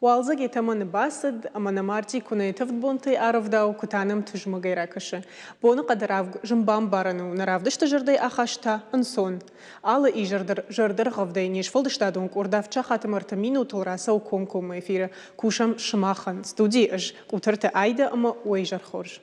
والزق يتمن باسد أما نمارتي كنا يتفضبونتي أعرف داو كتانم تجمع غيركش بونا قد راف جنبام بارنو نرافدش تجردي أخاشتا انسون على جردر غفدي نيش فلدشتادون كورداف شخات مرتمينو تلراسا وكونكم ميفير كوشم شماخن ستودي اج قوترت عايدة أما ويجر خورج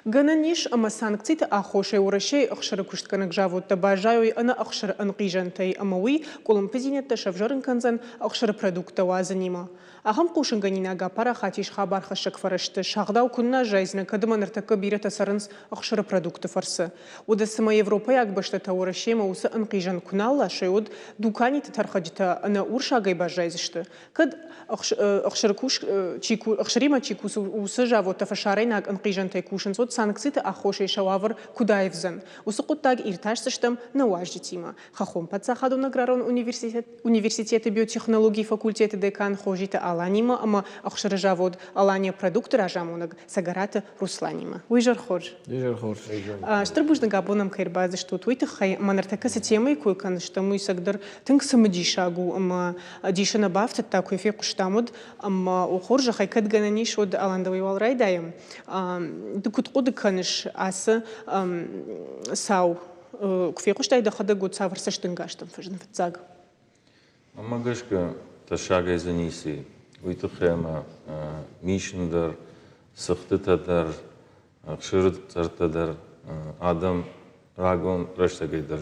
Гананиш ама санкциите ахоше ураше ахшара куштканак жавот табажаю ана ахшара анqijantay амаwi колумпезинетта шавжарын канзан ахшара продукта вазанима ахам кушанганинага пара хатиш хабар хашак фарашты шагдау кунна жайзна кадманыртака бирата сарынс ахшара продукта фарсы удасыма Европа як башта таураше маусы анqijан куналла шеуд дуканита тархаджита ана уршагай бажайзышты кад ахшара куш чику ахшарима чикус усы жавот фашарайнак анqijantay кушанцот санкциите ахоше шававр кудаевзан усукуттаг ирташсыштам наваждитима хахом пацахадун аграрон университеты биотехнологии факультеты декан хожита аланима ама ахшара жавод алания продукты ражамунаг сагарата русланима уйжар хож штырбужна габонам кайрбазы что туйты хай манартакаса темой койкан что мы сагдар тынк самадишагу ама дишана бафта такой фе куштамуд ама ухоржа хай кадгананиш од аландавай валрайдаем дукут дыканыш асы сау кфекуштай дахада год саврсаштынгаштым фажнфцаг амагашка ташага изаниси уйтухема мишндер сахтытадар акшыртартадар адам рагон раштагайдар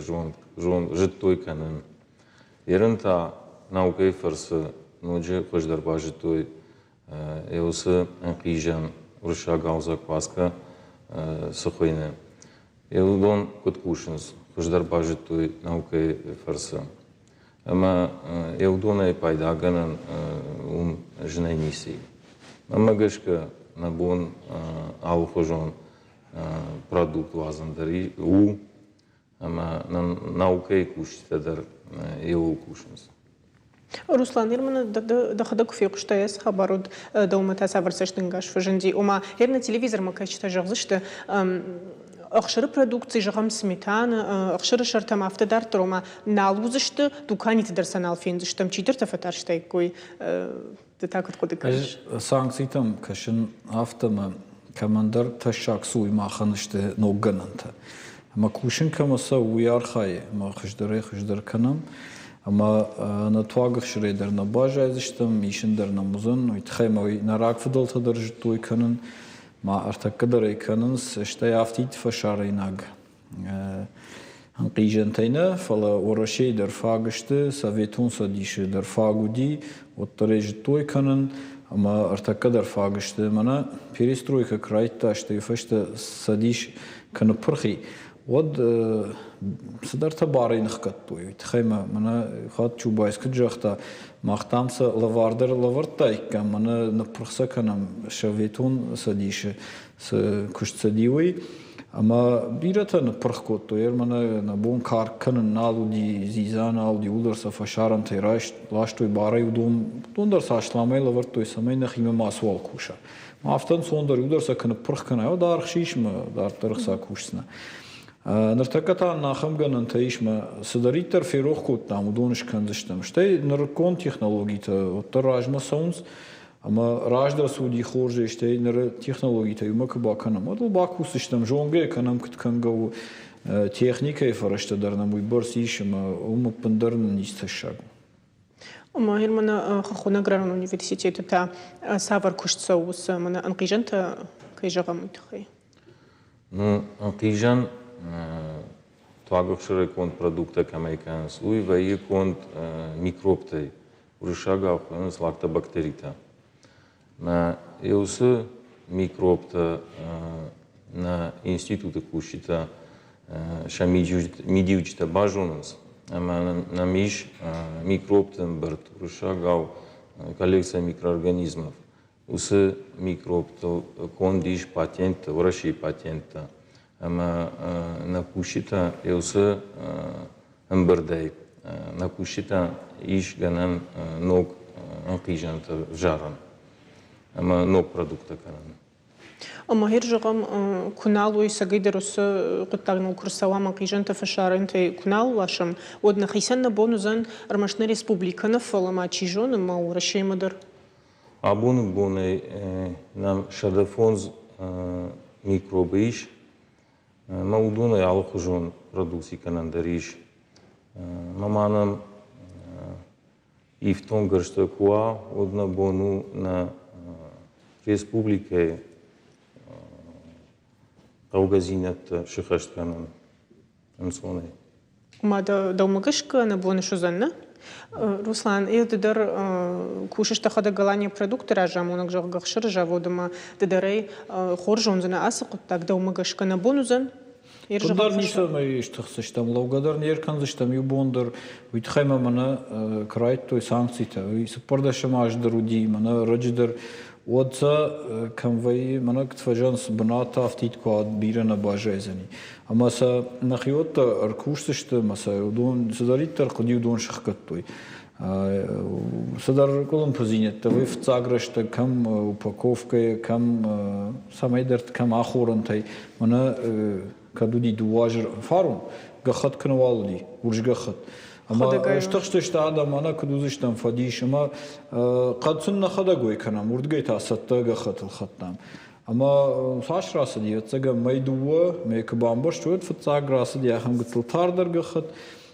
жон життой канын еринта наукай фарсы ноджи хождар бажитой еусы анqijан урша гаузак васка сухойне. Елдон коткушинс, хождар бажитой наукай фарса. Ама елдона е пайдаганан женайниси. Ама гашка набон алхожон продукт вазандари ама наукай кушитадар елу кушинс. Руслан Ирмана дахада куфек что я хабарод доумата саврсаштынгаш фаженди ума ерна телевизор макачта жагзышты ахшыры продукции жагам сметана ахшыры шартам автодар трома налузышты дуканите дарсанал фензыштам читырта фатарштай кой да так вот кодекаш санкциитам кашин автома командар ташак суй маханышты ноггананта макушин камаса уярхай махждар канам Ама на твагах шрейдер на бажайзыштым, ишиндер на музын, уйтхаймой на ракфдалта държитой канын, ма артаккадар канынс, штай афтит фашарайнаг. Анqijantayna фала орашей дер фагышты, советун садиши дер фагуди, оттарежитой канын, ама артаккадар фагышты, мана перестройка крайта, штай фашта садиш каны пырхи. Вот садарта барайнах каттуй. Тхайма мана хат чубайска джахта махтамса лавардер лавартайка мана напрхса канам шаветун садише с куштсадиуй ама бирата напрхкото ер мана на бон кар канан налуди зизана алди улдерса фашаран тайраш лаштой барай удум тундар сашламай лавартой самай нахима масвал куша мафтан сондар улдерса кана прхкана дархшишма дар тархса кушсна Нартаката нахамганан таишма садаритар ферох кот там удоныш канзыштам. Штай наркон технологита оттар ражма саунс ама раждар суди хорже штай нар технологита юмак баканам. Адл бакусыштам жонге канам кыткангау техника и фарашта дарна мой барсишма ума пандарна нисташагу. Ама Ирмана хахуна аграрный университет это савар куштсаус мана анqijanta кайжагам тхай. Ну анqijан Твагахширы конт продукта камайканс, уйваи конт микробтай, урышага ахуянс лактобактерита. На еусы микробта на института кушита ша мидиучита бажонас, ама на миш микробтен бърт, урышагау коллекция микроорганизмов. Усы микробта кондиш патента, ураши патента. Ама на кушита еусы амбърдай, на кушита иш ганан ног анqijanta жаран, ама ног продукта канан. أما هيرجعم كنال ويسجد رس قطعنا الكرسوا ما قيجن تفشار أنت كنال واشم ودنا خيسنا بونزن رمشنا ريسبوبليكا نفلا ما تيجون ما ورشي مدر Abun bune nam шадафонз микробиш маудуна ялхужун продукции канандариш маманам ифтон гърштакуа одна бону на республике Кавказинят шихаштканан амсоне ما دا مقشكا نبون شو زنا Руслан, и дедер кушаш таха да галания продукты ражам, онак жах гахшыр жаводыма дедерей хоржон зана асық так да умагашка на бонузан. Bunlar nisa mı iştahsıştam, lavgadar niyerkanzıştam, yubondur, uytxayma mana krayttoy sankcita, sıpardaşam ajdır udi, mana racıdır, odsa kamvay mana ktfajans banata aftit kuad birana bajayzani. Ama sa naxiyotta arkuştıştı, masa udon sıdarittar qudi udon şıxkattoy. Садар колом позинет, вы в цаграшта кам упаковкой, кам самайдерт кам ахорантай, мана кадуди дуажер фарун, гахат канвалди, урж гахат. Ама штахшташта адам ана кадузиштам фадиш, ама кадсунна хадагой канам, урдгай тасатта гахат алхаттам. Ама сашраса диятсага майдуа, мекабамбаш, чует в цаграса диахам гаталтардар гахат.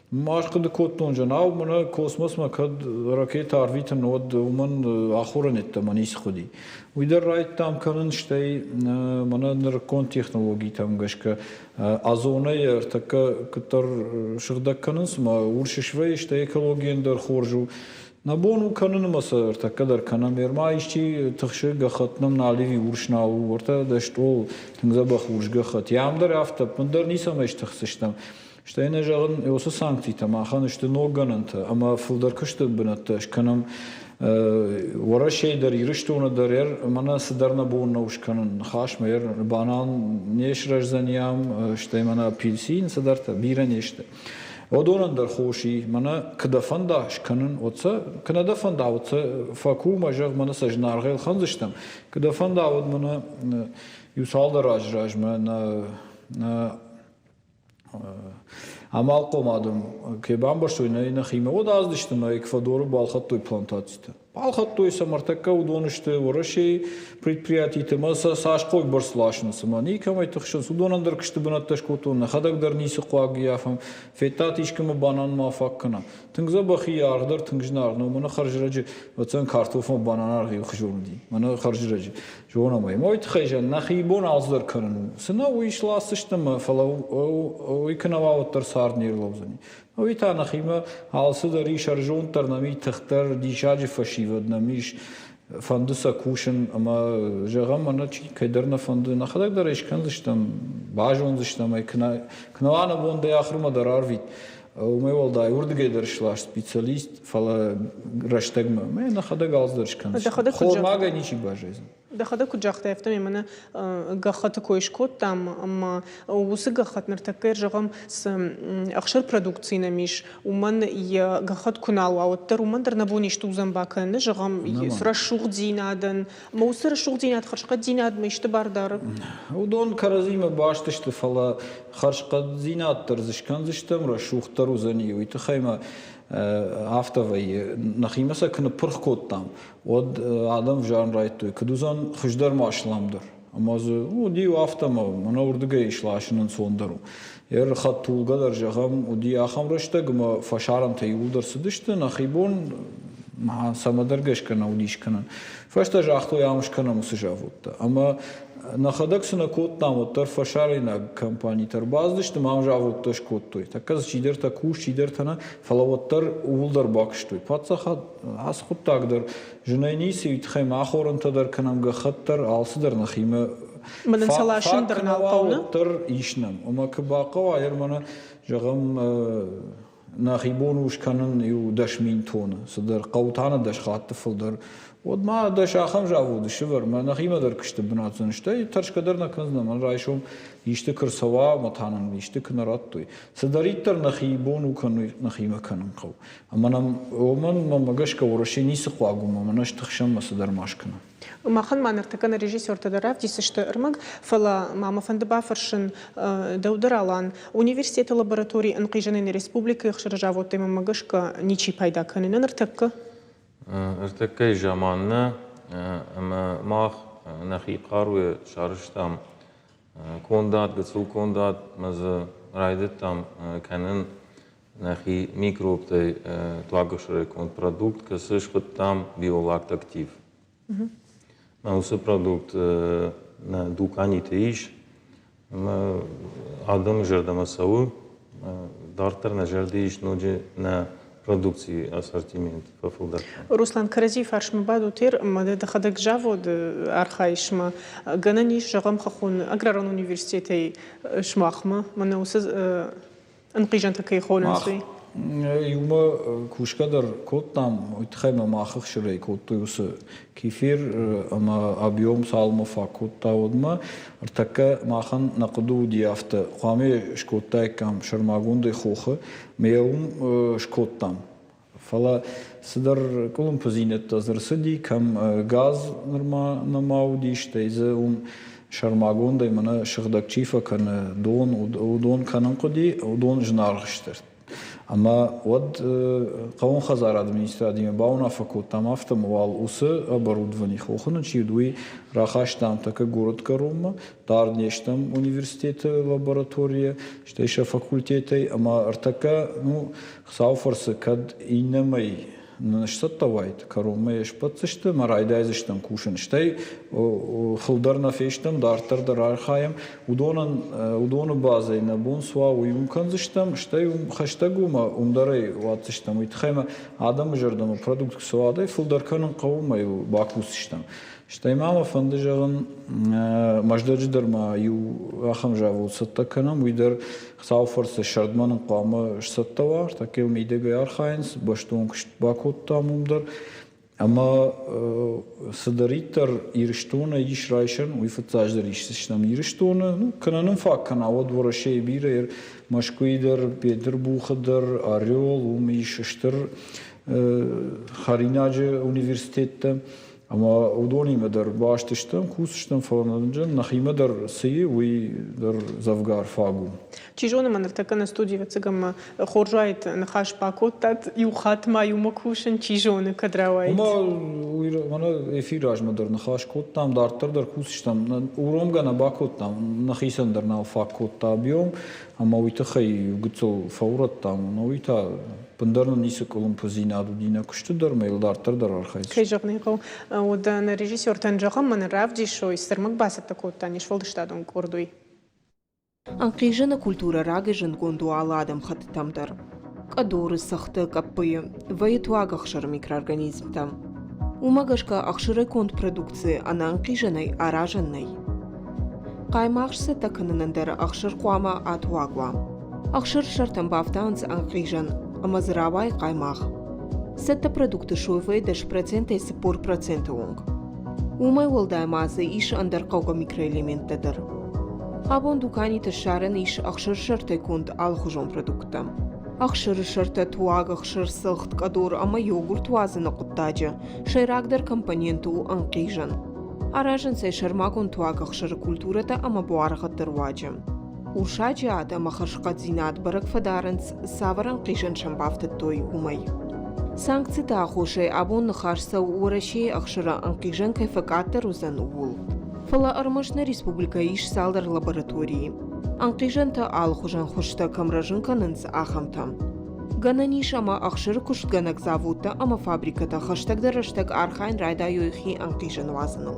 Машқыды коттон жанау мана космос макад ракета арвитан од уман ахоранетта манис худи. Уйдер райттам канын штай мана ныркон технологии там гашка азона яртака кытар шыгдак канынс ма уршишвей штай экологиендер хоржу. Набону канын маса артакадар канамер ма ишчи тахшы гахатнам наливи уршнау орта даштол тыңзабах уршгахат. Ямдар афтап мындар нисам эштахсыштам. Штайна жағын осы санкцита, махан үшті ноғананты, ама фылдар күшті бұнатты, шканам вара шейдер, ирыштунадар, ер, мана сыдарна буынна ушканын, хашма, ер, банан неш ражзаниям, штай мана апельсин сыдарта, бира нешті. Одонандар хоши, мана кадафанда шканын, отса, канадафанда, отса, факу мажақ, мана сажнарғел ханзыштам. Кадафанда, от мана юсалда ражма, на Амал қомадым, кебамбаш ойна нахима, од аздыштым Эквадору балхаттой плантацията. Балхаттой самартака удонышты, орашей предприятиите, маса сашқой барслашын сама, никамай тұқшын, судонандар кішті бұнатташ котуын, хадагдар нисы қуаги яфам, фетат ишкімі банан мафаққына. Тыңза бақи ағдар, тыңжынар, но мұны қаржырajı, өтсен картофон банан арғи ұқжуын дей, мұны қаржырajı. Жонамай, мой тхайжан, нахибон алздар канану. Сына уишласыштым, фала уиканавауттар сарнир лавзани. Ойта нахима алсыдар ишаржонтар нами тхтар дишаджи фашивад намиш фандуса кушен, ама жағам мана чи кайдарна фанду нахадагдар ишканзыштам, бажонзыштам, кнавана бонда яхрма дар арвит. Умевалдай урдгейдер шлаш специалист фала раштагма. Ме нахадаг алздар ишканзыштам. Хормага ничик бажайзм. دخدا كجاخت افتمي منا غخت كويش كوت تام اما وس غخت نرتكر جغم س اخشر برودكسينا مش ومن ي غخت كنال او تر ومن در نبوني شتو زنباكن جغم يسرا شوغ دينادن ما وسر شوغ ديناد خرشقه ديناد مش تباردار ودون كرزيما باشتشت فلا خرشقه ديناد ترزشكن زشتم را شوغ تروزني ويتخيما автовай нахимаса кны пырхкоттам од адам жан райттой кдузан хуждар машламдар амазы уди автома мана урдыга ишлашынын сондару ер хаттулгадар жагам уди ахамраштагма фашарам тайулдар сыдышты нахибон самадаргашкана удишканан фашта жахто ямушкана мусыжавутта ама нахадаксына коттам оттар фашарина компаниятар баздышты мамжавутташ коттой таказ чидерта куш чидертана фалавоттар улдар бакштой патсаха асхуттагдар жунайниси итхайм ахорантадар канамга хаттар алсыдар нахима من سلاشن در نالقونه تر ایشنم اما که باقا اگر من جغم ناخیبون وش کنن یو دشمین تونه صدر قوتانه دش خاطر فلدر Вот ма да шахам жавуды шивар, ма нахима дар кышты бынатсын штай, таршкадар наканзна, ман райшом ишты кырсава матанан, ишты кынараттуй. Садариттар нахибону каны нахима канан қау. Аманам оман мамагашка ураши нисы қуагума, манаш тахшам масадар машкана. Махан манартакан режиссер тадарав дисышты ырмаг фала мама фандыба фаршын даудыр алан университет лаборатории анқижанын республика хшыржавот тема магашка ничи пайда канын артакка ارتكي جمالنا اما ماخ نخي قاروي شارشتام كوندات قصو كوندات مز رايدتام كانن نخي ميكروب تي تواقشري كونت продукт كسش قدام بيولакт актив ما усы продукт на дуканите иш адам жердама сау дартер на жерде иш ноджи на продукции ассортимент фафулдар. Руслан Каразиев аршмабаду тер мада дахадак жавод архаишма гананиш жагам хахун аграран университетей шмахма мана усыз анқижан такай холансуй. Юма кушкадар коттам уйтхайма махах ширей коттуюсы кефир ама объем салма факотта одма артака махан нақду диафта қами шкоттай кам шармагунды хоха меум шкоттам фала сидар колум позинет тазрсыди кам газ норма намауди штейзе шармагунды мана шыгдак чифа кана дон канан қоди дон жнаргыштыр. Ама вот қаун хазар административный бауна факультам автомобил усы оборудование хохна чидуи рахаштам така город Карума, дарнештам университет лаборатория, штейша факультетай, ама артака ну сауфарсы кад инамай наштаттавайт Карума ешпатсышты марайдайзыштам кушан штай хылдарна фештам дартардар архаям удону базай на бонсуа уюмканзыштам штай хаштагума умдарай ватсыштам уйтхайма адам жердама продукт суадай фылдарканын қаумай бакусыштам штай мама фанды жағын маждадждарма ю ахам жавул саттаканам уйдар сауфарсы шардманын қамы шсаттавар такел мейдеге архайнс баштуон кышт бакоттам умдар ама садариттар ирштона иш райшан уйфатсаждар ишсыштам ирштона ну кананын фак кана вот ворашей бирер машкуидар Петербургдар Орел умишштыр Харинаже университетта ама удониме дар баштыштам кусыштам фалананджан нахиме дар сыйы уй дар завгар фагу. Чижоны манартака на студии вацыгам хоржайт нахаш пакоттат юхатма юмакушен чижоны кадравайт. Мана эфиражма дар нахаш коттам дартар дар кусыштам уромга на бакоттам нахисан дар на факотта объем ама уйтахай гуцол фаураттам но уйта Пандарна ниса колум позинаду дина кушты дар мейл дартар дар архайс. Кайжагны кау одан режиссер танжагам мана равди шо истермак басат такоттан ишвалдыштадон кордуй. Анқижана культура рагыжын гонду аладам хаттамдар. Кадоры сахты каппы ваетуаг ахшыр микроорганизмтам. Умагашка ахшыры конт продукции ана анқижанай аражаннай. Каймахшсы такананандар ахшыр куама атуагва. Ахшыр шартам бафтанц анқижан амазравай каймах. Сетта продукты шуйвай даш проценты сапор проценты онг. Умай волдай мазы иш андар кауга микроэлементтадыр. Абон дуканите шарен иш ахшыр шартай кунд алхужон продуктам. Ахшыр шарта туаг ахшыр сылхт кадор ама йогурт вазына куттаджа. Шайрагдар компоненту анқижан. Аражан сай шармагон туаг ахшыр культурата ама буаргаттыр ваджам. Уршаджи адам ахаршқат зинат барак фадаранц саваран қишан шамбафтат той умай. Санкцията ахошай абон нахарса урашей ахшыра анқижан кайфакаттар узан уул. Фала армашна республика иш салдар лаборатории. Анқижанта алхужан хошта камражын канынц ахамтам. Гананиш ама ахшыр кушт ганак заводта ама фабриката хаштагдар аштаг архайн райда йойхи анқижан вазаныл.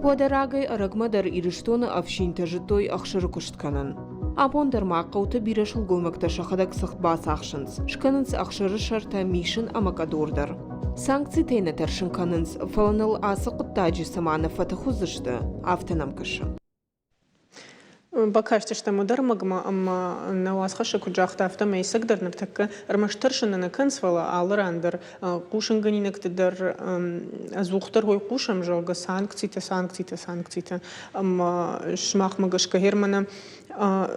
Уадарагай арагмадар ириштона авшинта житой ахшыры куштканан. Абондар мақауты бирашыл гомакта шахадак сахтбас ахшынц. Шканынц ахшыры шарта мишын амакадордар. Санкции тейна таршын канынц фаланыл асы құттаджи самана фатахузышты автонамкашы. Bakashta modernmagma amma nawaskhasha kujaqta afta meysagdar nartakka armashtarshana nakansvala alrander qushanganinektdar azuqtar hoy qusham joga sankcita amma shmaqmagashka hermana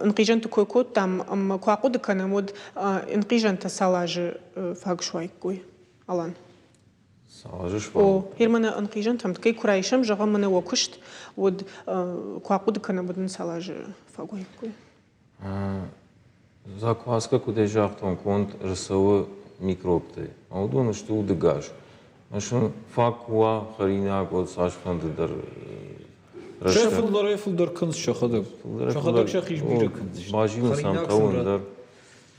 inqijanta koykot tam amma qaqud kanamod inqijanta salaje fagshwaykkoy alan Салажиш о hermana inqijan tam tkay kuraysham joga mana wakusht wod qaqud kanamodun salaje fagwykoy Закваска, куда жахтон конт рисовы микробты. А вот он что удыгаш. Нашим факуа харина год сашфанды дар. Шефулдар кынс шахадак. Шахадак шахиш бирак. Бажим сам кавун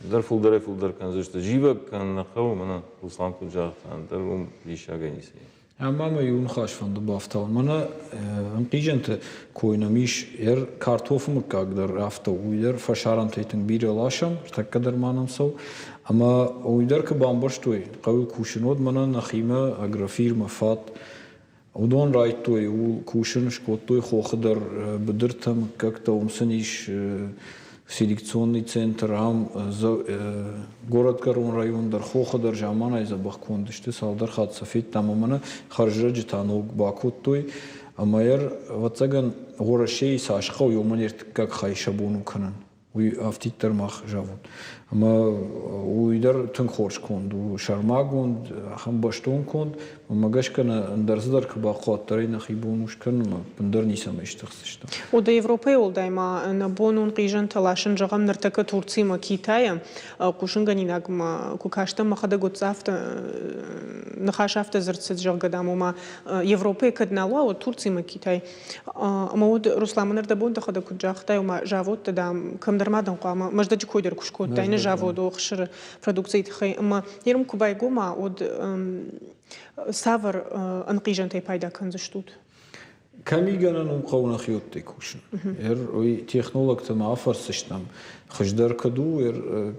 дар фулдар канзы что жива кан нахау мана улсан куджахтан дар лишаганиси. Mama yun xaş fandı baftal. Mana inqijente koynamış kartofum kagdar hafta uyder faşaran teytin bir alaşam takkadar manam sav. Ama uyder ki bambaştoy. Qavi kuşunod mana naxima agrafirma fat. Udon raytoy u kuşun şkottoy xoxdar bidırtam как-то умсаниш селекционный центр город Карун район дар Хохадар Жамана из Бахкондышты салдар хатсафит тамамана харжа житаног Бакуттой амайер вацаган горашей сашхау юманерт как хайшабуну канан уй автиттер мах жавун ама уйдар тун хорш конду шармагунд хам баштон конд магашкана андарздар кбақот тарина хибунуш кан бундар нисам иштахсышта Ода Европа олдайма на бонун qijant talashin jagam nartaka Турцima Китая qushinganинагма кукашта махада готсафта нахашафта зерцет жагадамума Европа каднала от Турцima Китай ама од Русламанар да бонда хада куджахта ума жавот дам камдармадан қама мажда жикойдер кушкот тайна жавод охшир продукции тхай ама ерм кубайгома од савар анqijantay пайда канзыштут Камиганан умқауна хиотте кушн. Ой технологта мафарсыштам. Хаждар каду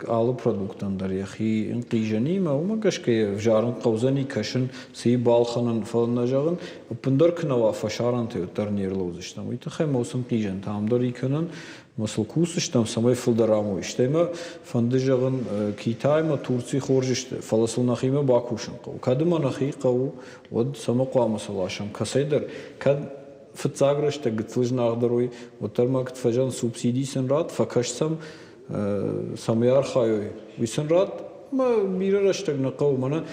алы продуктан дар яхи инqijani ма умагашке вжарын қаузани кашин си балханан фалнажагын пундар кнава фашаран теутар нерлозыштам. Ой тхай мосым qijан тамдар иканан масл кусыштам самай фылдараму иштема фандыжагын Китайма Турци хоржиште фаласылнахима бакушын қау. Кадыманахи қау од сама қуамасалашам. Касайдар кад Фцаграшта гцлыжнагдырой, отармак тфажан субсидийсен рад, факашсам самяр хайой. Висен рад, ма бирараштаг нақау мана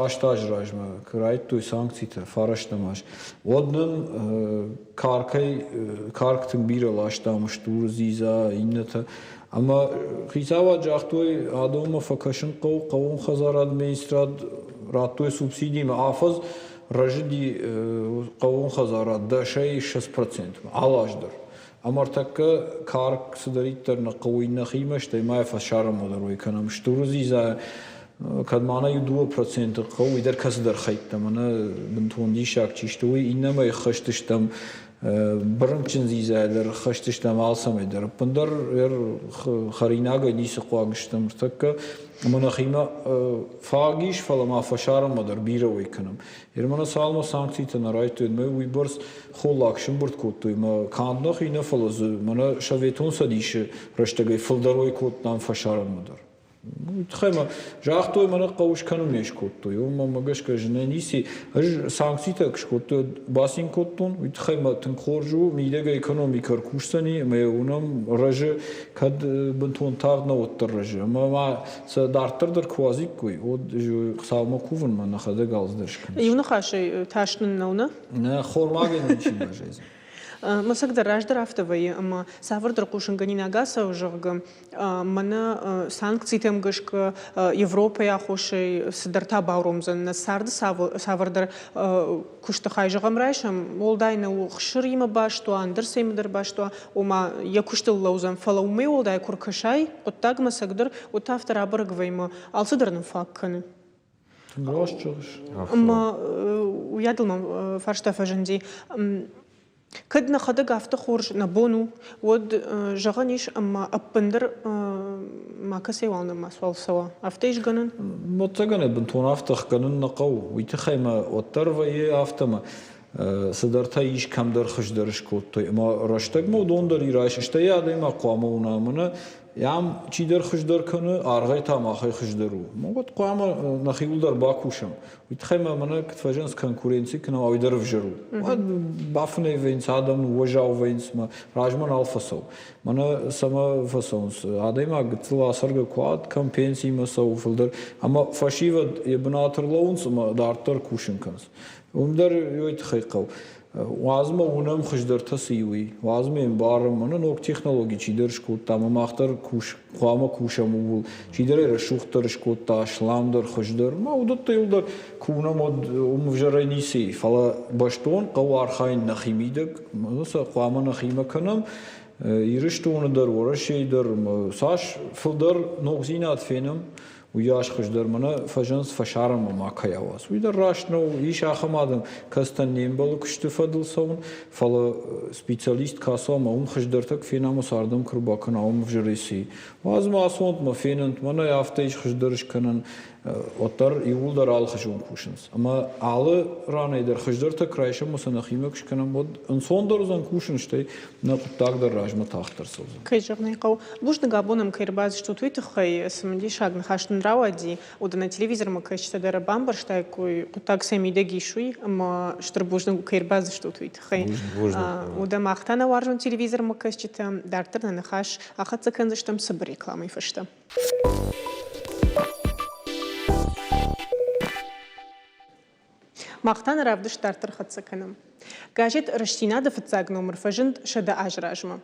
аштаж ражма, крайт той санкцита, фараштамаш. Однын карктын биралаштамыш турзиза, инната. Ама хисава жахтой адома факашын қау, қауын хазар администрат, радтой субсидийма афаз, Рожди қауын хазарада 6% алаждар. Амартакка карк сдариттар на қауинна химаштай майфа шарамодар ой канам штурзи за кадмана 2% қау идар касдар хайттамана бинтонди шакчиштуй иннама хаштыштам біріншін зизайлар хаштыштам алсам едар. Пындар харинага нисы қуагыштам такка Монахима фагиш фалама фашарамадар бира ойканам. Ермана салма санкцита нарайтуд ме уйбарс холлакшин бурткоттуй ма канднах ина фалазу мана шаветон садише раштагай фалдарой коттан фашарамадар. Тхема жахтой мана қауш канам ешкоттуй. Ома магашка жнениси санкцита кшкоттуй басин коттун. Тхема тынхоржу мидега экономикар куштани ме унам раже кад бинтон тагна оттар раже. Ма дартырдыр квазиккуй. Од салма кувын мана хада галздыршкан. Юна хашай ташнын науна? Не хормаген ничего жизнь. Масагда раждар автовай, ама савардар qushinganинагаса ужагы мана санкцийтем гышка Европа яхошей сдарта бауромзан на сарды савардар куштахай жагам райшам олдайна ухшир има башто андырсемдер башто ома якуштыл лаузан фалауме олдай куркашай оттаг масагдар оттафтар абыргвайма алсыдырның факканы. Грошчуш. Ама уядылмам фарштафа жанди Кадна хада гафта хорж на бону, од жаганиш ама аппендер макасе вална масвалсава. Афтейш ганан? Мотагане бентон афтах ганан нақау. Уйтахайма оттарва е афтама. սդարթա իշ կամ դար խժդարշ կոտոյ մա ռաշտակ մո դոնդար իրայշ շտե յադե մա ყամը ունամնը Yam çiğder xıjdar kanı argay tam axay xıjdaru. Mogot qama naxiguldar bakuşam. Vitxema mana ktfajans konkurensi kna aydar vjru. Ad bafne vens adam uvajav vens ma rajman alfasov. Mana sama fasons. Adayma gtla asarga quad kompensi ma saufildar ama fashiva ibnaterlons ma dartar kushinkans. Umdar yoyt xayqav. Вазма унам хыждырта сыйуи. Вазма им барым мана нок технологии чидер шкотта махтар куш қама кушам ул. Чидер эра шухтар шкотта шламдар хыждыр. Ма удатта юлдар куна мод умвжарайниси. Фала баштон қау архайн нахимидак. Маса қама нахима канам. Ирыштоны орашейдер саш филдар ногзинат фенам. Уяш хыждар мана фажанс фашарам макаявас. Уйдар рашно иш ахамадам кастан нембал куштифадл саун фала специалист касама хыждартак фенамус ардам курбакан аум вжереси. Вазма асонт ма фенант мана яфтайш хыждарыш канан отар иулдар ал хыжун кушинс. Ама алы ранайдар хыждартак райша мусанахимак шканам бод инсондар узан кушинштай на куттагдар рajma тахтар созан. Кайжагнай қау. Бушны габонам кайрбаз что твит хай самди шагн хашн равади ода на телевизор ма кайчта дара бамбар штай кой кутак самиде гишуй ама штр бушны кайрбаз что твит хай. Ода махтана варжон телевизор ма кайчта дартер на хаш ахатса канзаштам саб рекламой фашта. Махтан равдыш тартыр хатсаканам. Гажет Раштинада фацаг номер фажент шада ажражма.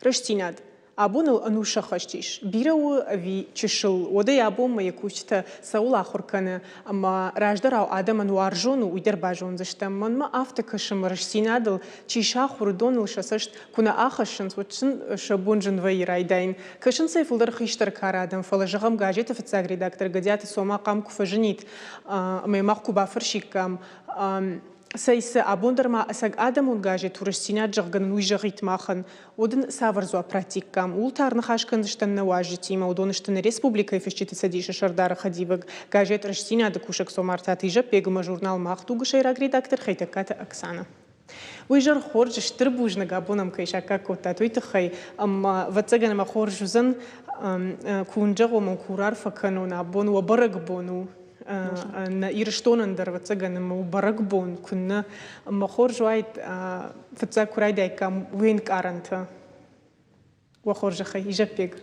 Раштинад. Абунул ануша хащиш. Бирау ви чешил. Ода ябом ма якучта саула ахуркана. Ама раждарау адам ануаржону уйдер бажон заштам. Ман ма автокашам Раштинадл чиша хурдонул шасашт куна ахашын свочын шабунжын вайрайдайн. Кашын сайфулдар хиштар карадам. Фалажагам гажета фацаг редактор гадята сома камку фаженит. Маймахку бафаршикам. Сайсы абондарма асаг адамун гаже турыстина жаган уйжагит махан одын саварзу практикам ултарны хашканштан наважитима удоныштын республика фешчити садиша шардара хадиваг гаже турыстина да кушак сомартатыжа пегма журнал махту гшайраг редактор хайтаката Оксана. Уйжар хорж штырбужна габонам кайшака кота туйтхай ам вацагана хоржузан кунжаго мукурар факануна бон вабарак бону на ирштонен дер вацаганам убаракбон кунна махор жуайт фаца курайдай кам вин каранта вахоржа хай ижапег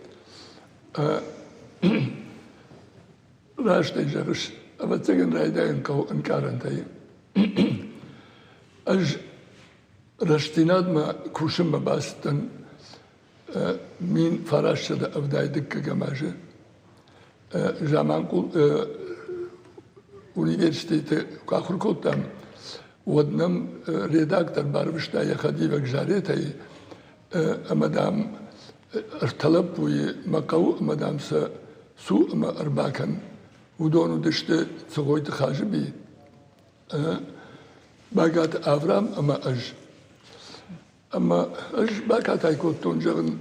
раштай жарыш вацаган райдай кау карантай аж раштинадма кушим бастан мин фарашда авдайдык гамаже жаманкул университете кахуркотам однам редактор барвштая хадивак жаретай мадам арталапуи макау мадам са су ма арбакан удону деште цогойт хажби багат аврам ама аж багат айкотон жагын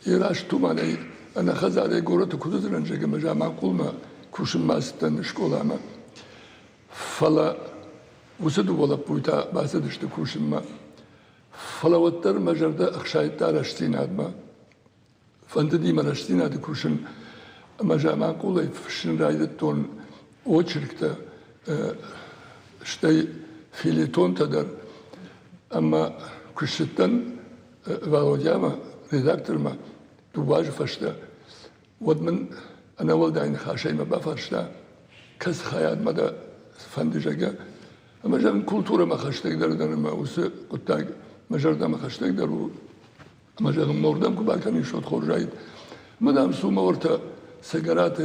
ираш туманай ана хазаре город кудузран жагама жаманкулма кушинмастан школама фала усаду вола пуйта басадышты кушинма фалаваттар мажарда ахшайта раштинадма фантадима раштинады кушин мажама кулай фшин райдаттон очеркта штай филитон тадар ама кушиттан валодяма редакторма дубаж фашта водман أنا ولدين خاشين ما بفرشنا كز خيال مدى فندجة أما جان كولتورة ما خشتك دردن ما وس قطع ما جردا ما خشتك درو أما جان موردم كباكني شوت خورجايد مدام سوما ورتا سيجارات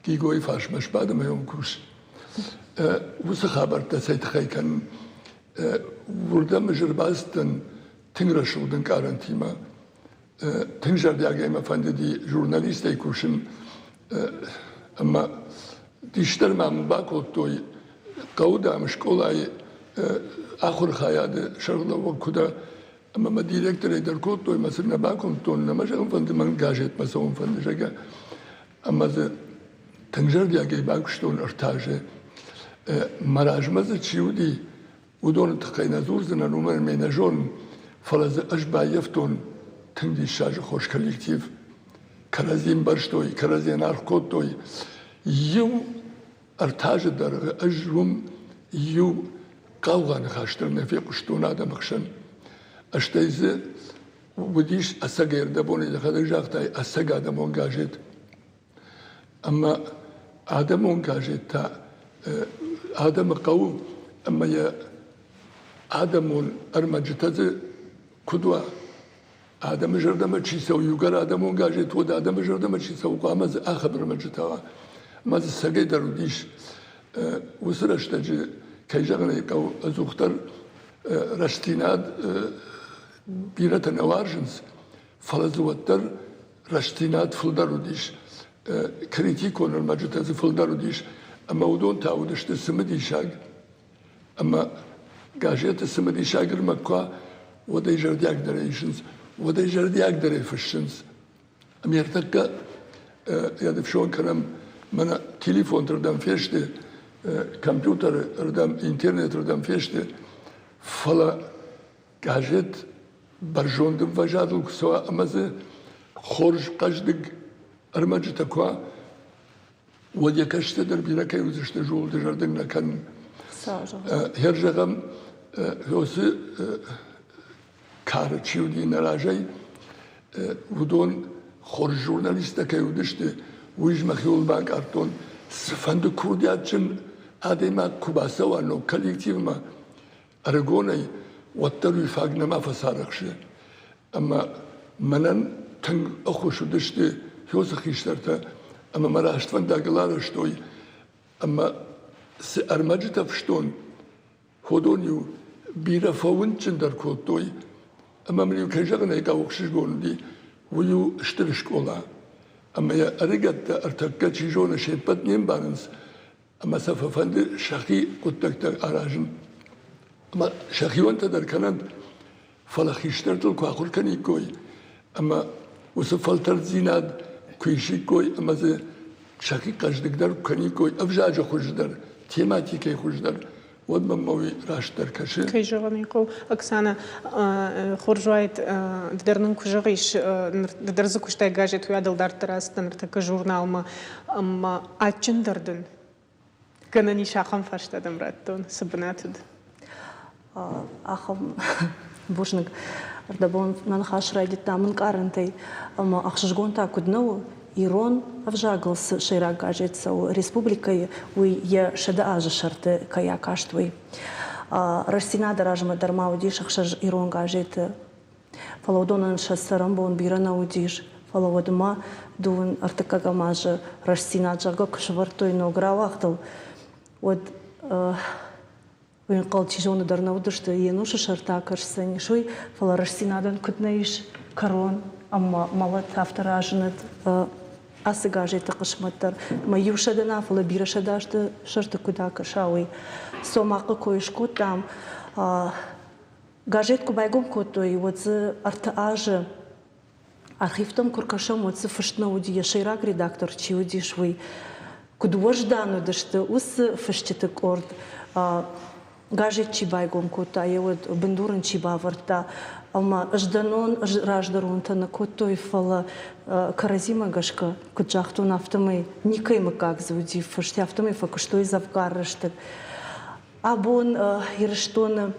كي جوي فاش مش بعد ما يوم كوش وس خبر تسيت خي كان وردم جرباستن تنرشوا دن كارنتيما تنجر دياجيما فندي جورناليستي كوشن أما تشتر مع مباكوتوي قودا مش كولاي آخر خياد شغلة وكذا أما ما ديركتور يدر كوتوي مثلا باكوتون ما شغل فند من جاجت مثلا فند جاجا أما ذا تنجر ديا جاي باكشتون ارتاجه مراج ماذا تشيودي ودون تقينا زورزنا نومن ميناجون فلز أشبا يفتون تندي شاج خوش كوليكتيف كرازين برشتوي كرازين أركوتوي يو ارتاج در أجرم يو قوغان خاشترنا في قشتون آدم خشن أشتايز وديش أساقير دابوني لخدر جاغتاي أساق آدمون قاجت أما آدمون قاجت تا آدم قو أما يا آدمون أرمجتز كدوا آدم جردما چيسو يوغر آدمون قاجت ود آدم جردما چيسو قامز آخبر مجتوا ماز الساقي دروديش وسرشتج كي جغني قو أزوختر رشتيناد بيرة نوارجنز فلزوتر رشتينات فلدروديش كريتيكون المجتز فلدروديش أما ودون تعودش تسمدي شاق أما قاجيت السمدي شاقر مكوا ودي جردياك دريشنز ودي جردياك دريفشنز أم يرتكا يدف شون كرم من تليفون تردم فيشتي كمبيوتر ردم انترنت ردم فيشتي فلا قاجيت برجوندم وجادل سواء أمازي خورج قجدق أرمجت كوا ودي كشت دربينا كي وزشت جول دجردنا كان هرجغم هوسي كار تشيودي نراجي ودون خورج جورناليستا كي ودشت ويج مخيول بانك أرتون سفند كردياتشن آدما كوباسا وانو كوليكتيف ما أرغوني واترو يفاقنا ما فسارخش أما منن تنگ أخوشو دشتي هيوز خيشترتا أما مراهشت فان داقلارشتوي أما سأرمجتا فشتون هودونيو بيرا فاونتشن در كوتوي أما منيو كنجاغنا يقا وخشش قولدي ويو اشترش قولا أما يا أرقات أرتكت شيجونا شيبات نيمبانس أما سفا فاند شاقي قدتك أراجن أما شاقي وانت در كنند فلا خيشترتل كو أخور كني كوي أما وسفلتر زيناد كويشي كوي أما زي شاقي قجدك در كني كوي أفجاج خوش در تيماتيكي خوش در ودما موي راش در كشي كي جغنيقو أكسانا خورجوايت درنن كوجغيش درزكوش تايقاجت ويادل دار تراس تنرتك جورنال ما أتشن دردن كنني شاقم فاشتا دمراتون سبناتد أخم بوشنك ردبون من خاش رايدت من كارنتي أما أخشجون تاكدنو إيران أفجاغل شيرا قاجت سو ريسبوبليكا ويا شدا آج شرط كيا كاشتوي رشتينا دراجما درما وديش أخشج إيران قاجت فلودون شسرم بون بيرنا وديش فلودما دون ارتكاغا ماج رشتينا جاغا كشورتوي نوغرا وقتل ود وين قال تيجون درنا ودشت ينوش شرطا كرسني شوي فلا رشتينا دن كدنايش كرون أما مالت أفتراجنت أسجاجت قشمتر ما يوشدنا فلا بيرشداشت شرط كدا كشاوي سوماق كويش كوتام جاجت كوبايغم كوتوي وتز أرتاج أرخيفتم كركشم وتز فشتنا ودي شيراك редактор تشيودي شوي كدوش دانو دشت وس فشتك أرد جاجت чибайгом кота يود بندورن чибаварта أما أجدنون راجدرون تنكوتوي فلا كرازيما гашка куджахту нафтамы никай макак звуди фашти автамы факуштой завгарыштык абон ирштон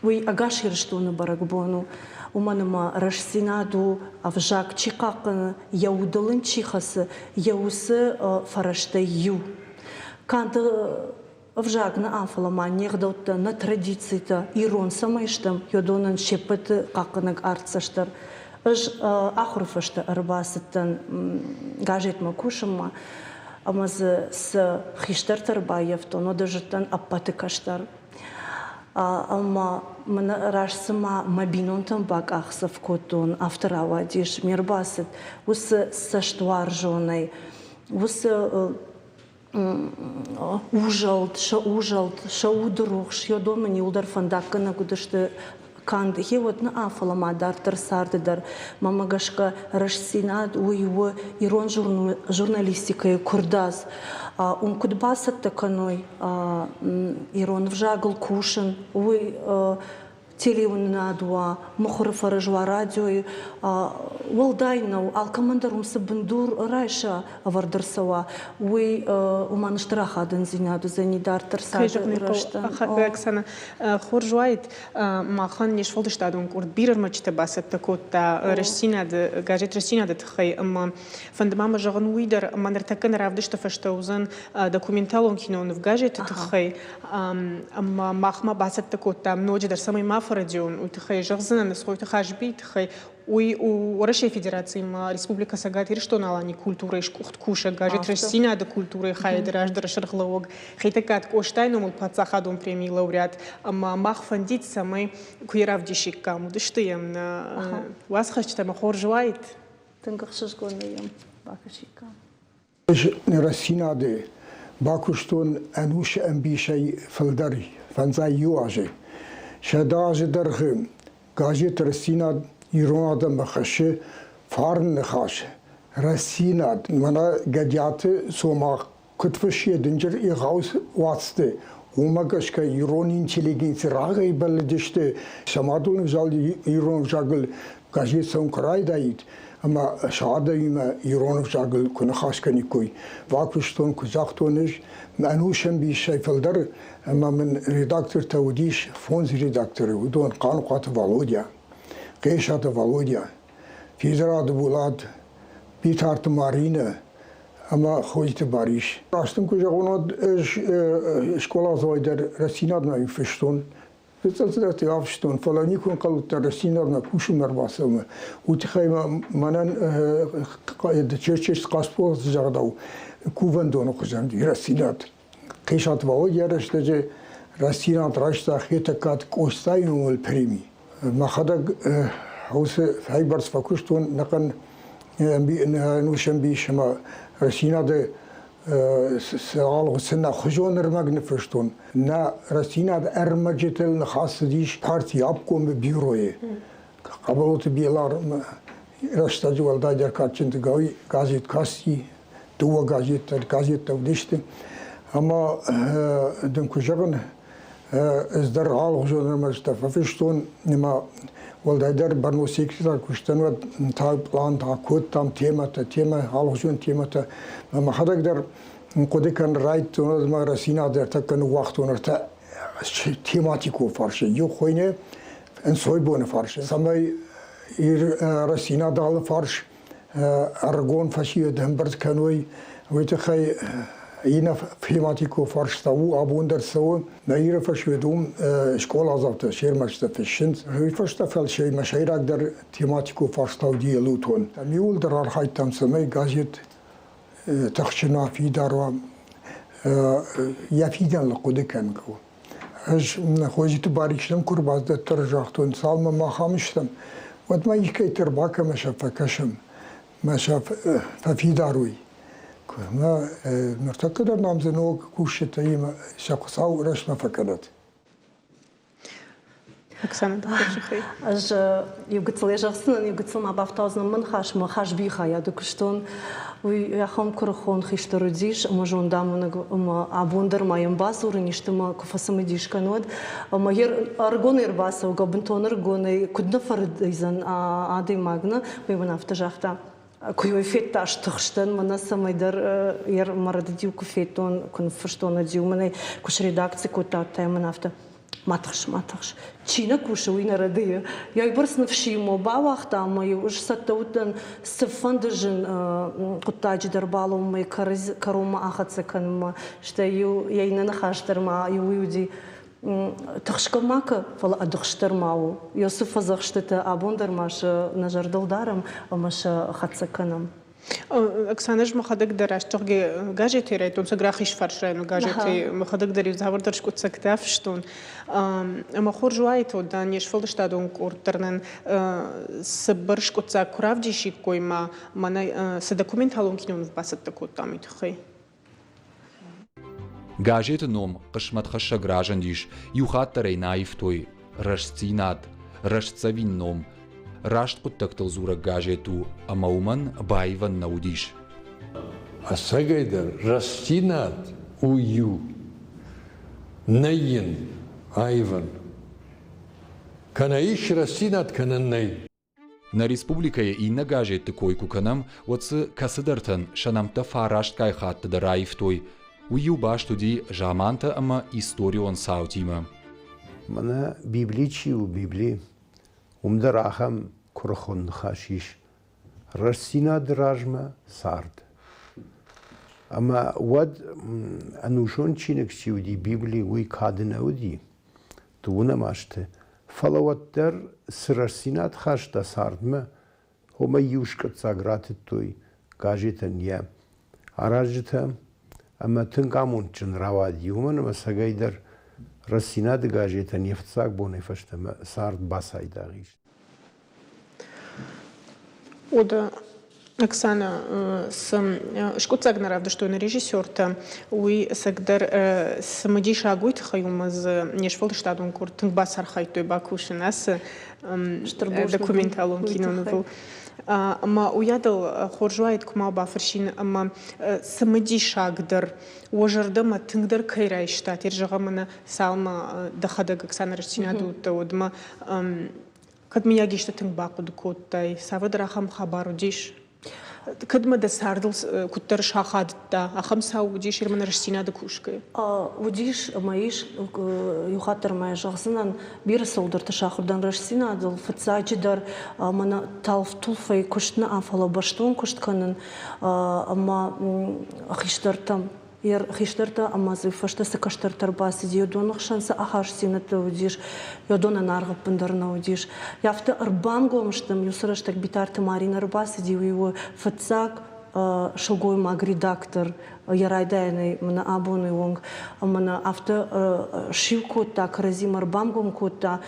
уй агаш ирштон барагбону уманыма рашсинаду авжак чикакын яудылын чихасы яусы фарашта ю канты Вжагна афалама негдот на традицита ирон самайштам йодонан шепет какынак арцаштар ыж ахурфашта арбасыттан гажет макушыма амаз с хиштартар баевтон одажыттан аппатыкаштар ама мына рашсыма мабинонтан бак ахсов котон авторава диш мирбасыт усы саштуар жонай усы ужалт, ша удрух, ша дома не удар фандакана, куда что كان هي ودنا أفلا ما دار ترسار در ماما قشكا رشسيناد ويو إيرون журналистика كرداز كد باسط تكنوي إيرون فجاقل كوشن وي تليونادوا مخرفة رجوا راديو والداينو الكماندر مسبندور رايشة أفردر سوا وما نشتراخ هذا نزينادو زيني دار ترساج رشتا أكسانا خورجوايت ما خان يشفلد شتادون كورد بيرر ما تباسط تكوتا رشسينا جاجت رشسينا تخي أما فندماما جغن ويدر أما نرتكن رافدش تفشتوزن دокументалон кино в гажете тхай أما ماخما باسط تكوتا منوجد درسمي ما فرديون وتخي جغزنا نسخوي تخاجبي تخي ورشي فедерации ما республика Сагатир что налани культура ишкухт куша гажет ресина да культура хайдраж драшрглог хитакат коштайну мул пацахадун премии лауреат ама махфандит самый куиравдишик каму дыштыем на вас хочет ама хоржвайт تنقخششكونيم باكشيكا رسينا دي باكشتون انوش امبيشي فلدري فانزاي يواجي شداج درغم گاجت رسينا ایران آدم بخشه فارن نخاشه رسیناد منا گجات سوما کتفشی دنجر ایغاوس واسطه ومگش که ایران اینتلیگنس راگی بلدشته شمادون وزال ایران جاگل گاجت سون کرای داید اما شاده ایما ایران جاگل کنه خاش کنی کوی واکشتون کجاختونش منوشم بیشی فلدر اما من редактор تودیش فونز редактор ودون قانون قاطع والودیا Кешат Володя, Физрад Булат, Питарт Марина, ама ходите бариш. Растем кожа онод школа зойдер Расинад на юфештон. Представляете, авштон, фаланикон калута Расинад на кушумер басом. Утхайма манан черчес каспо зардау. Кувандон кожан Расинад. Кешат Володя раштеже Расинад рашта хетакат костайнул преми. ما خدق هوس هايبرس فكشتون نقن نوشن بيش ما رسينا ده سال وسنا خجون رمغن فرشتون نا رسينا ده ارمجتل نخاص ديش بارتي ابكم بيروي قبلت بيلار رشتاج والدا جر كاتشن تغاوي غازيت كاسي دو غازيت تودشت اما دم كجغن ازدر حال خجون رمجت ففشتون نما والدايدر برنو سيكتر كشتن و تا بلان تا كود تام تيما حال خجون تيما ما خدك در قد كان رايت ما رسينا در تكن وقت ونرتا تيماتيكو فارشه يو خوينه ان سويبون فارشه سمي رسينا دال فارش ارغون فاشي دمبرت كانوي ويتخي اینا فیلماتیکو فرستاو آبوندر سو نهیر فشودم شکل آزاد شیر مشت فشند هی فرست فل شی مشایرک در تیماتیکو فرستاو دیلوتون میول در آرخای تام سمی گازیت تخشنا فی دارو یا فیدن لقوده کن کو اش خوزی تو باریکشتم کرباز در ترجاختون سال ما خامشتم وقت ما یکی ترباک مشاف کشم مشاف فی داروی ما مرتكز نام زنوك كوشة أيما شخصاو رش ما فكرت. أكسانا دكتور شخي. أج يقول لي جالسنا يقول ما بفتازنا من خاش ما خاش بيخا يا دكتور وياهم كرخون خيشتروديش ما جون دامنا ما عبوندر ما ينباسور نيشت ما كفاسم ديش كنود ما أرجون يرباسو قبنتون أرجون كنا فرد إذن عادي ماغنا ويبنا افتجافتا كوي فيتاش تخشتن منا سميدر ير مرد ديو كفيتون كن فرشتون ديو مني كوش ريداكسي كوتا تايم نافتا ما تخش تشينا كوشوينا رديه يا يبرس نفشي مو با وقتا ما يوش ستوتن سفندجن قطاج دربالو ما كروما اخذ سكن ما شتيو يينا نخاشتر ما يودي تخشك ماك فلا أدخشتر معه يوسف زخشتة أبوندر ماش نجردل دارم وماش خدسكنم أكسانج ما خدك درش تغي جاجتي ريتون سجراخيش فرشين وجاجتي ما خدك دري زهور درش كنت سكتافشتون أما خرج وايتو دانيش فلشتادون كورترنن سبرش كنت سكرافدي شيء كوي ما سدوكومنت هالون كينون في باسط تكوت تامي تخي Гажет ном, кышмат хаша гражандиш, юхат тарей наив той, рашцинат, Рашцавинном. Рашт куттактыл зура гажету амауман байван наудиш. Асагайдар растинат ую. Найин айван. Канаиш растинат кананнай. На республикая и на гажет койку канам, отцы касыдартан шанамта фарашт кайхатты да райфтой. Ую баштуди жаманта ама историон саутима. Мана библичи у библи. Умдарахам курхон хашиш. Растина дражма сард. Ама вад анушон чинек сиуди библи уй каднауди. Туна маште. Фалаваттер срастинат хашта сардма. Хома юшка цагратит той. Кажитан я. Аражита. Ама тынкамун чин равади. Уман ама сагайдар. Растинат гажитан ефцаг боне фаштама сард басайдагиш. Ода Оксана шкуцаг наравда, что на режиссер-то уи сагдар самадиша агуйт хаюмаз нешволштадун кур тынгбасар хайтой бакушинас документалон кинонувал. Ама уядал хоржуайт кума бафаршин ама самадиша агдар уажардама тынгдар кайрайшта тержагамана салма дахадаг Оксана Растинаду таудма Кадмия гишта тынгбаку дукоттай савадрахам хабару диш. Кадма да сардл куттар шахадта ахам сау диш ирман Растинада кушкай. Удиш маиш юхатар май жагсынан бир солдырты шахурдан Растинадыл фацачидар мана талфтулфай куштна афала баштун куштканын ама ахиштартам хиштарта амазы фашта сакаштартар баси диодонах шанса ахаш сината удиш йодона наргып пындарна удиш яфта арбам гомштам юсраштак битарта Марина Арбаси диуи фацак шогой маг редактор ярайдайный мана абоны вонг мана авто шивкота каразим арбам гомкота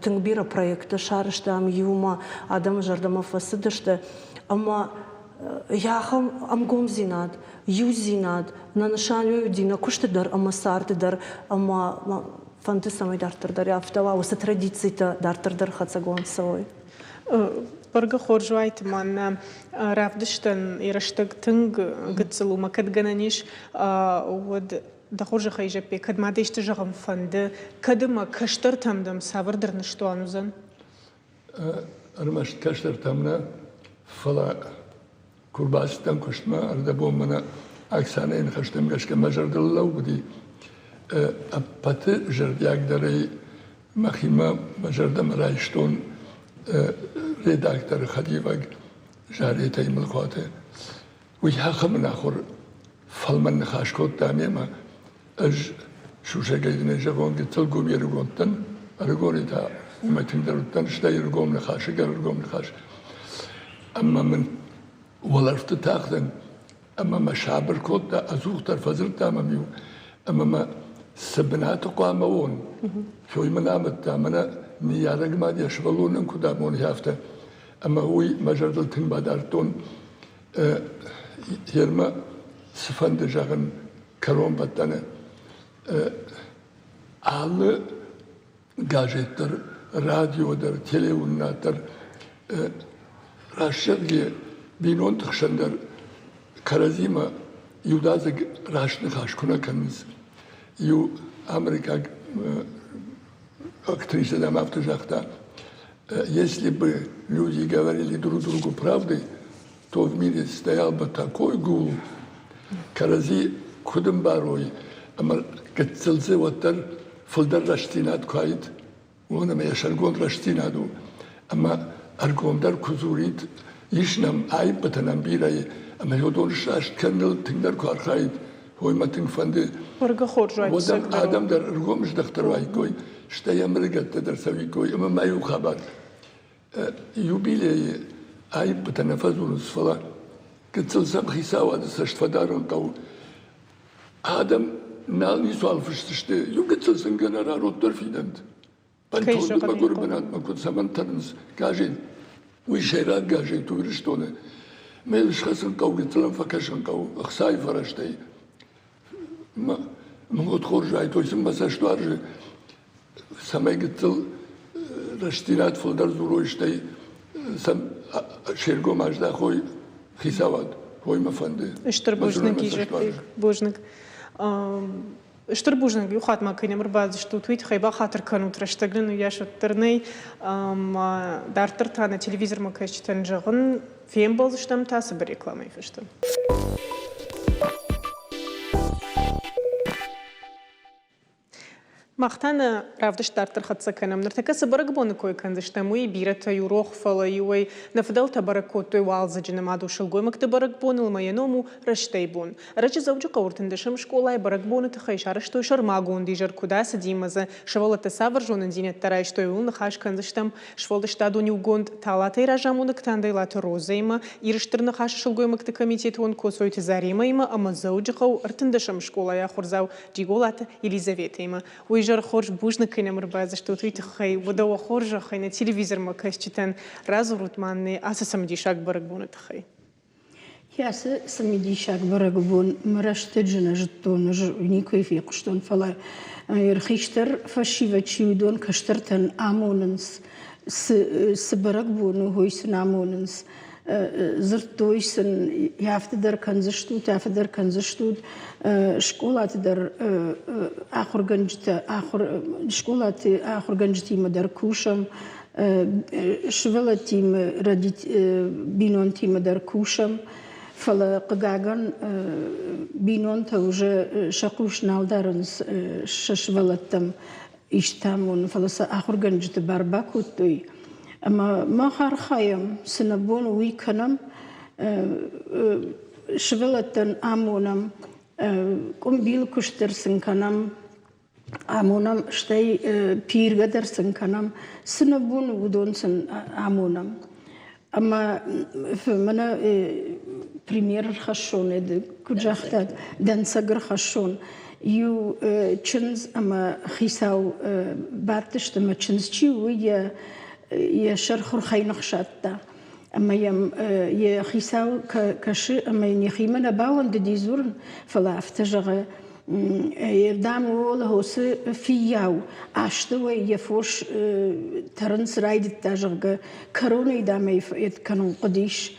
тынгбира проекта шарыштам юма адам жардама фасыдышта ама яхам амгом зинад юзинад на нашаню дина куштедар ама сартедар ама фанты самой дартардар яфтава уса традицита дартардар хацагон сой Парга хоржуайт ман равдыштан ираштаг тынг гыцылу макат гананиш вот да хоржа хайжапе кадмадешты жагам фанды кадыма каштар тамдам савырдырны что анузан армаш каштар тамна фала Kurbastan kuşma arada bu bana aksanın kaçtım başka majardalı budi. Apatı jardiyakları mahima majardam rayşton redaktör Khadivag jariyete imlkate. ويحاخم ناخر فالمن خاشكوت داميما اج شو شغلين جاكون تلقوا يرغونتن ارغونيتا ما تندرتن شتا يرغوم نخاش يرغوم نخاش اما من ولرت تاخذن اما ما شابر كوت ازوخ ترفزر تاماميو اما ما سبنات قامون شو منامت تامنا نيارق ما يشغلون كدامون يافته اما هو مجردلتن بادارتون yerma sıfanda jağın karon battane ağlı gazetler, radyolar, televizyonlar raşşerge binon tıkşanlar karazima yudazı raşını kaşkuna kanız yu Amerika актриса там автожахта если бы люди говорили друг другу правды то в мире стоял бы такой гул, карази кудым барой, ама катцелзе ваттар фулдар раштинат кайт, он ама яшаргон раштинаду, ама аргондар кузурит, ишнам ай батанам бирай, ама йодон шашт канал тингдар кайт, хойма тинг фанды. Водам адам дар аргомш дахтарвай кой, шта ямригатта дар сави кой, ама маю хабар. Юбилей Ай потанафазун сфала, кацел сам хисава да саштфадарон кау. Адам нал ни суал фштште, ю кацел сан генерал роттерфидент. Пантон да гурбанат макут самантарнс, каже, уй шерат каже туриштоне. Мел шхасан кау кацелам факашан кау, ахсай фараштай. Могут хоржай, то есть масаштуарже, самай кацел رشتینات فلدر زوروشتی سم شرگو ماجدا خوی خیساواد خوی مفنده اشتر بوجنك يجيك بوجنك اشتر بوجنك يخات ما كاين مرباز شتو تويت خيبا خاطر كانوا ترشتغلن ويا شترني دارتر تاع تلفزيون ما كاينش تنجغن فين بولشتم تاع سبر ريكلامي فشتم مختن رافدش دارتر خد سكنم نرتكس برق بونكوي كنزش تموي بيرة يروخ فلا يوي نفضل تبركوت والز جنمادو شلقوي مكتب برق بون المينومو رشتي بون رج زوجي قورتن دشم شكولاي برق بون تخيش رشتو شرماغون ديجر كوداس ديمزه شوال تسافر جون دينه ترايشتو يون خاش كنزشتم شوال دشتادو نيوغوند تالاتي راجامون كتاندي لات روزيما يرشترن خاش شلقوي مكتب كوميتет вон косой тизарима ама زوجي قو ارتن دشم شكولاي خورزاو ديغولات يليزاветейма جر خورج بوجنا كنا مربازة شتو تويت خي ودوا خورج خي на телевизор ما كشتن رازورت ماني أساسا مديشاك برقبون تخي ياس سميديشاك برقبون مرشت جنا جتون نيكوي في قشتون فلا يرخيشتر فشيفة تشيودون كشترتن آموننس سبرقبون وهو سناموننس زرتويسن يافتدر كنزشتود يافتدر كنزشتود شكولات در آخر جنجت آخر شكولات آخر جنجتي مدر كوشم شولتي رديت بينونتي مدر كوشم فلا قجاجن بينون توجه شقوش نالدارنس ششولتم إشتامون فلا آخر جنجت برباكوتوي أما ما خار خايم سنبون ويكنم شغلتن آمونم كم بيل كشتر سنكنم آمونم شتى بير قدر سنكنم سنبون ودون سن آمونم أما فمنا بريمير خشون إذا كجاختك دنسجر خشون يو تشنز أما خيساو بارتش تما تشنز تشيو يا شرخ خين خشاتا أما يا خيساو كش أما يخيمنا باون ديزورن فلا افتجر يدعموا له فياو عشتوا يفوش ترنس رايد تاجر كورونا يدعم يتكنون قديش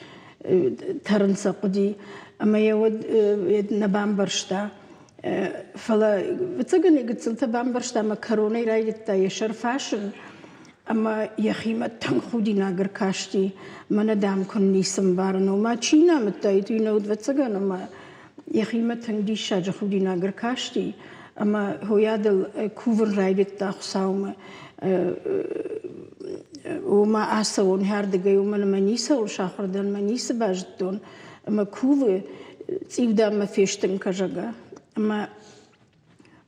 ترنس قدي أما يود نبام برشتا فلا بتسجني قلت تبام برشتا ما كورونا رايد تا يشر فاشن أما يخيمة تنخودي ناقر كاشتي ما ندام كني سنبارنو ما تشينا متايتو ينود بتسجن أما يخيمة تنجي شاج خودي ناقر كاشتي أما هو يادل كوفن رايدت تاخساوما وما أسوون هاردجي ومن منيسة وشاخر دن منيسة باجدون أما كوفة تيودا ما فيشتن كجاجا أما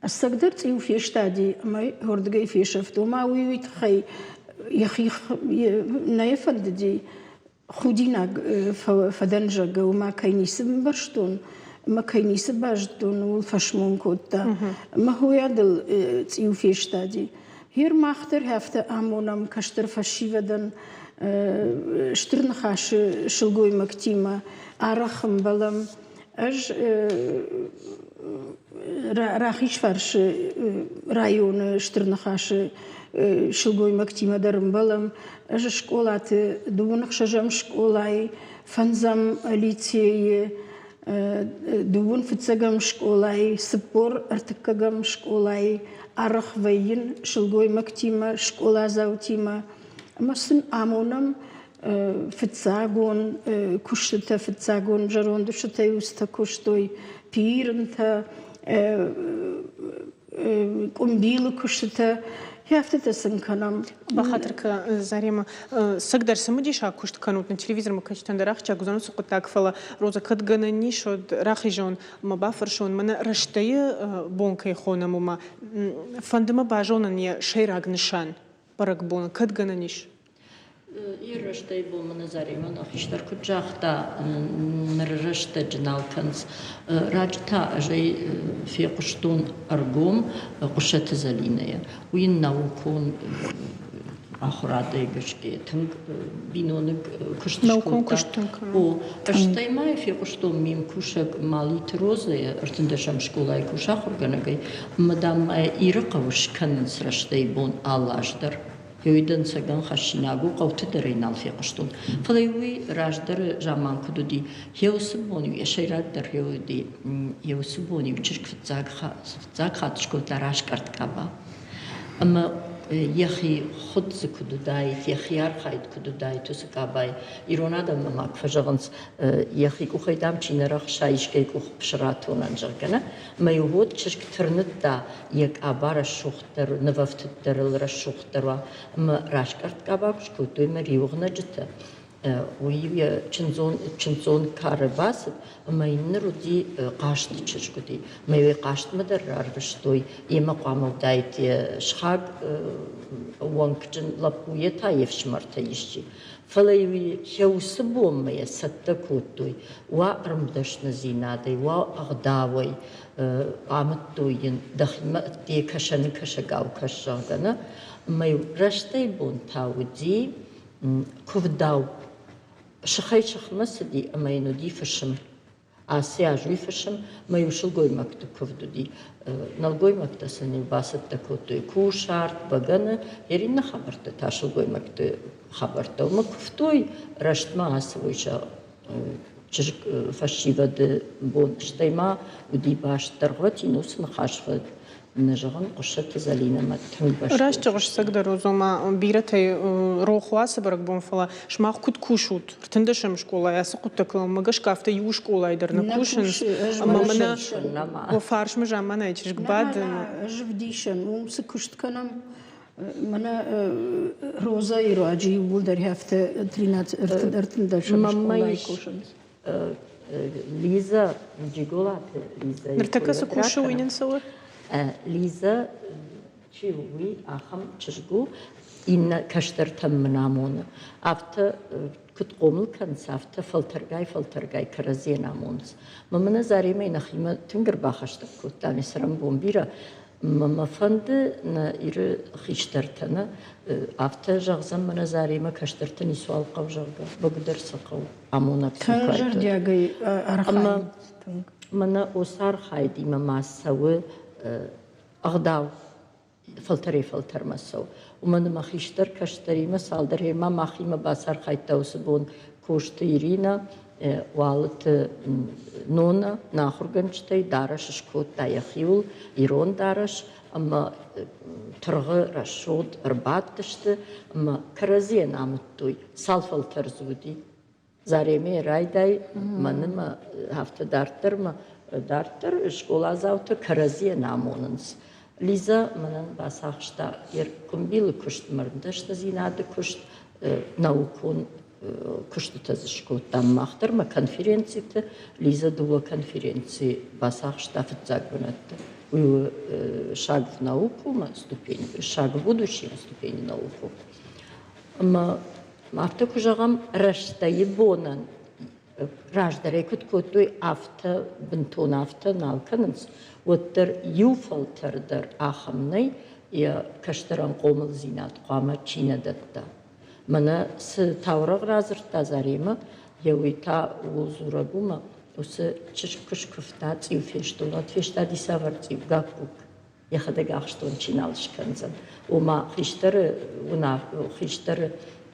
السقدر تيو فيشتادي أما هاردجي فيشفتو ما ويويت خي يخي نايفنددي خودي ناق فدنجا وما كاينيس برشتون ما كاينيس باجدون والفشمون كوتا ما هو يادل تيو فيشتادي هير ماختر هفته آمونم كشتر فشيفدن شترن خاش شلقوي مكتيمة عرخم بلم أج راخيش فرش رايون شترن خاش شلقوي مكتيمة درم بلم أج شكولات دونك شجم شكولاي فنزم ليتي دون فتسجم شكولاي سبور ارتكجم شكولاي أرخ وين شلقوي مكتيمة شكولا زوتيمة مثلا آمونم فتساقون كشتة فتساقون جرون دشتة يوستا كشتوي بيرنتا قنبيل كشتة هافتة سنكنم بخاطرك زاريما سقدر سمديش كشت كانوا من تلفزيون ما كنتش تندرخ تجوزون سوق تاكفلا روزا كد جنني شود راخيجون ما بافرشون من رشتي بونكي خونا مما فندما باجون نيا شيراغ نشان برك بون كد جننيش يرشتي بو من زاريما نخشتر كجاختا مرشت جنال كنز راجتا جاي في قشتون أرقوم قشة زلينية وين نوكون آخراده بشكي تنگ بينون كشتشكولتا و اشتاي ماي في قشتون ميم كوشك مالي تروزي ارتندشم شكولاي كوشا خورغنغي مدام ايرقوش كنز رشتي بون آلاجدر يويدن سجن خشيناغو قوت درينال في قشطون فليوي راجدر جامان كدودي يوسبوني يشيرات در يودي يوسبوني وشرك فتزاق خاتشكو تراش كارت كابا أما يخي خد كدودايت يخيار خايد كدودايت وسكاباي إيرونا ماك فجغنس يخي كوخيدام تشينرخ شايش كي كوخ بشراتون أنجركنا ما يهود شرك ترنت دا يك أبار الشوختر نففت در الشوختر ما راشكارت كاباكش كوتوي مريوغنا جتا ويا تشنزون كارباس ما ينرودي قاشت تشكدي ما يوي قاشت مدر عربشتوي يما قامو دايت شخاق وانكجن لبوية تايف شمرتا يشتي فلايوي يوسبوم ما يستا كوتوي وارمدش نزينادي واغداوي عمتوين دخل دي كشن كشغاو كشغنا ما يرشتي بون تاودي كوفداو شخي شخمسدي أما ينودي فشم آسياجوي فشم ما يوشل قوي مكتب كوفدودي نالقوي مكتب سنين باسد تكوتو يكو شارت بغانا يرين خبرت تاشل قوي مكتب خبرت وما كفتوي رشت ما آسويشا چرك فشيفة دي بون اشتايما ودي باش ترغوتي نوس نخاشفة نجغن قشت زلينا ما تهم باش راش تغش سقدر وزوما بيرتي روخوا سبرك بونفلا شماخ كنت كوشوت رتندشم شكولا يا سقطك ما قش كافتا يو شكولا يدر نكوشن اما منا وفارش مجامنا يتشك بعد جفديشن ومسكشت كنم منا روزا يراجي ولدر هفته ترينات ارتندشم شكولا يكوشن ليزا جيغولات ليزا نرتكز كوشو وين نسوي ليزا تشيوي أخم تشجو إن كشتر تم نامون أفتا كنت قومل كان سافتا فلترجاي كرزي نامونس ما من زاري ما ينخيم تنقر باخشت كنت تاني سرم بومبيرا ما فند نير خيشترتنا أفتا جغزم من زاري ما كشترتني سؤال قو جغا بقدر سقو أمونا كنجر دياغي أرخاي من أسار خايدي ما سوى أغداو فلتر مسو ومن ما خيشتر كشتري ما صالدر ما ماخي ما باسر خايتاو سبون كوشتيرينا والت نونا ناخرجنشتي دارش شكوت تايخيول إيرون دارش أما ترغ رشود أربعة تشت أما كرزية نامتوي سالفلتر زودي زاريمي رايداي من ما هفت دارتر ما دارتر شكولا زاوتر كرزية ناموننس ليزا منن باساخشتا يركمبيل كشت مرندشتا زيناد كشت ناوكون كشت تزشكوت تام ماختر ما конференцията ليزا дува конференции басаахшта в Загонет. Шаг в науку, ступень, шаг в будущее, ступень науку. Автоку жагам раштай бонан раждаре куткутой авто бентон авто налканс оттер юфалтер ахамнай я каштеран қомыл зинат қама чинадатта. Мана с тавраг разырта зарима яуита узурагума усы чишкуш куфтат юфештулат фештади саварци гакук яхада гахштон чиналшканзан. Ума хиштер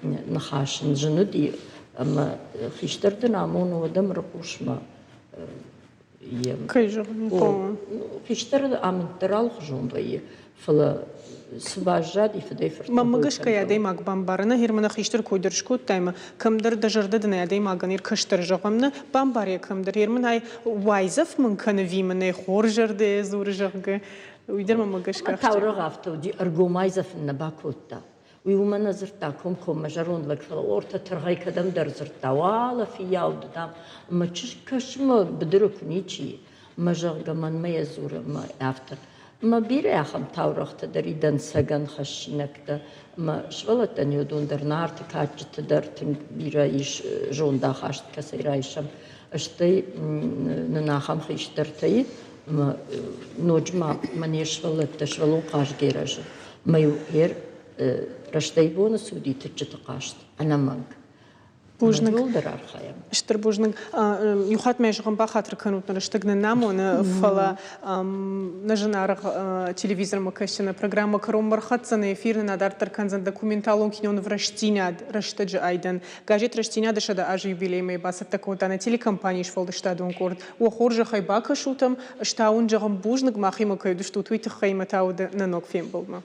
نخاشن جنودي أما خيشتردن عمون ودم رقوش كي جغن خيشترد عمن ترال خجون ضي فلا سباجادي فدي فرت ما مغش كيا دي ماك بامبارنا هيرمنا خيشتر كودرشكوت تايما كم در دجرددنا دي ماغنير كشتر جغمنا بامباريا كم در هيرمنا هاي وايزف من كان في من خورجر دي زور جغ ويدر ما مغش كاف تاورا غافتو دي ارغومايزف نباكوتا ويومنا زرتاكم كم مجرون لك فالورتا ترغي كدم در زرتا والا في ياود دام ما تشكش ما بدرك نيجي ما جرغ من ما يزور ما افتر ما بيري اخم تاورخت دريدن سجن خشنكتا ما شولت ان يدون در نارت كاجت در تن بيرايش جون دا خاشت كسيرايشم اشتي نناخم خيشترتي ما نوجما من يشولت تشولو قاش جيراج ما يوهر رشتي بون سودي تجت قاشت أنا مانك Бужнак. Надолдер архаем. Штыр бужнак. Юхат межган бахатр канут нараштыгны намоны фала нажынарық телевизор макашына программа Каромбархатсаны эфирны надартар канзан документалон кинон в Раштинад Раштаджи айдан. Газет Раштинада шада аж юбилеймей басат такота на телекомпании шволды штадун корд. Уахоржа хайбака шутам штаун жагам бужнак махима кайду шту туйты хайма тауды на ног фемболма.